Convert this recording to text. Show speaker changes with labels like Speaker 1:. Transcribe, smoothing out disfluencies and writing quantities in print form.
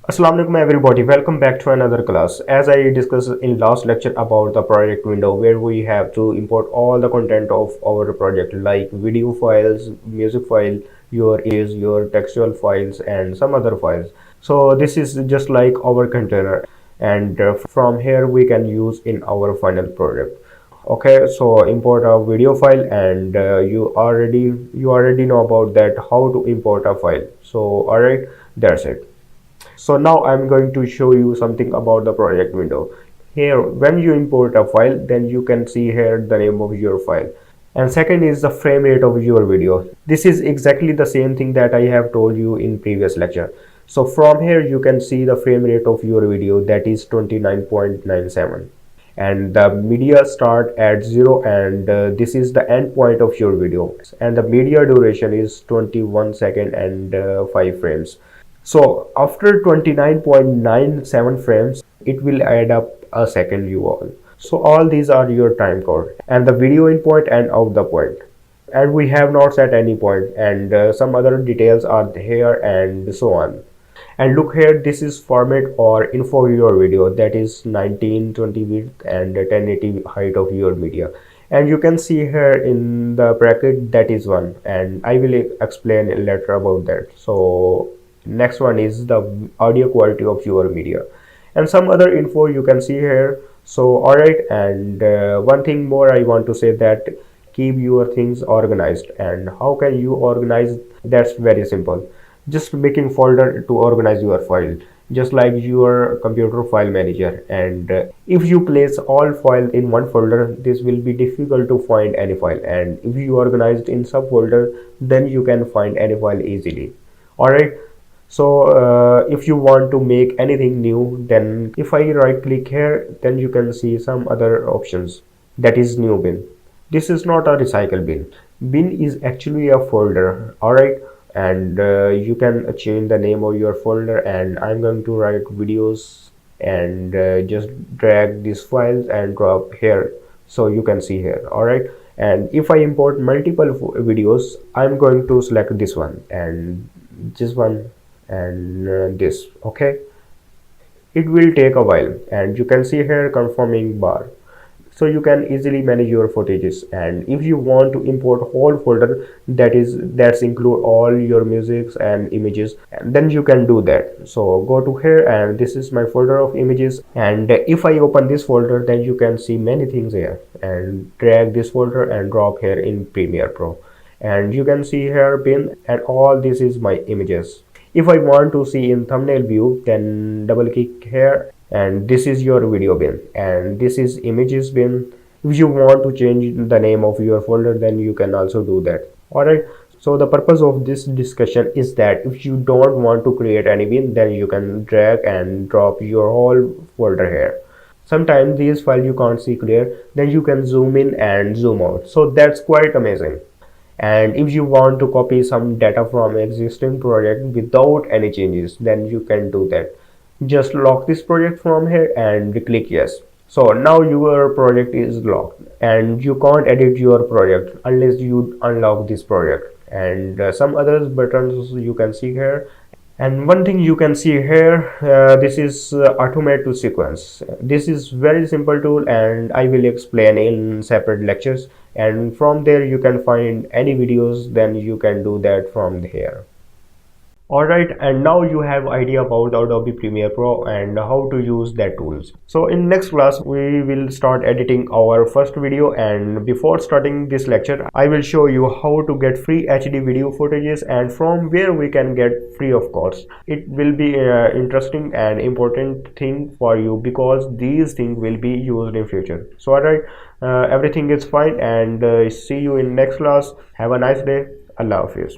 Speaker 1: Assalamu alaikum everybody, welcome back to another class. As I discussed in last lecture about the project window where we have to import all the content of our project like video files, music file, your images, your textual files and some other files. So this is just like our container and from here we can use in our final project. Okay, so import a video file and you already know about that how to import a file. So alright, that's it. So now I'm going to show you something about the project window. Here, when you import a file, then you can see here the name of your file. And second is the frame rate of your video. This is exactly the same thing that I have told you in previous lecture. So from here you can see the frame rate of your video, that is 29.97. And the media start at 0 and this is the end point of your video, and the media duration is 21 second and 5 frames. So after 29.97 frames, it will add up a second you all. So all these are your time code and the video in point and out the point. And we have not set any point and some other details are here and so on. And look here, this is format or info of your video, that is 1920 width and 1080 height of your media. And you can see here in the bracket that is one, and I will explain later about that. So next one is the audio quality of your media and some other info you can see here. So alright, and one thing more I want to say, that keep your things organized. And how can you organize? That's very simple. Just making folder to organize your file, just like your computer file manager. And if you place all files in one folder, this will be difficult to find any file, and if you organized in subfolder, then you can find any file easily. Alright, so if you want to make anything new, then if I right click here, then you can see some other options, that is new bin. This is not a recycle bin. Bin is actually a folder. Alright, and you can change the name of your folder, and I'm going to write videos and just drag these files and drop here so you can see here. Alright, and if I import multiple videos, I'm going to select this one and this one and this. Okay, it will take a while, and you can see here confirming bar. So you can easily manage your footages, and if you want to import whole folder, that's include all your musics and images, and then you can do that. So go to here, and this is my folder of images, and if I open this folder, then you can see many things here, and drag this folder and drop here in Premiere Pro, and you can see here bin, and all this is my images. If I want to see in thumbnail view, then double click here, and this is your video bin, and this is images bin. If you want to change the name of your folder, then you can also do that. Alright, so the purpose of this discussion is that if you don't want to create any bin, then you can drag and drop your whole folder here. Sometimes these files you can't see clear, then you can zoom in and zoom out, so that's quite amazing. And if you want to copy some data from existing project without any changes, then you can do that. Just lock this project from here and click yes. So now your project is locked, and you can't edit your project unless you unlock this project. And some other buttons you can see here, and one thing you can see here, this is automate to sequence. This is very simple tool, and I will explain in separate lectures, and from there you can find any videos, then you can do that from here. Alright, and now you have idea about Adobe Premiere Pro and how to use that tools. So in next class we will start editing our first video, and before starting this lecture I will show you how to get free HD video footages and from where we can get free of cost. It will be interesting and important thing for you because these things will be used in future. So alright, everything is fine, and see you in next class. Have a nice day. Allah Hafiz.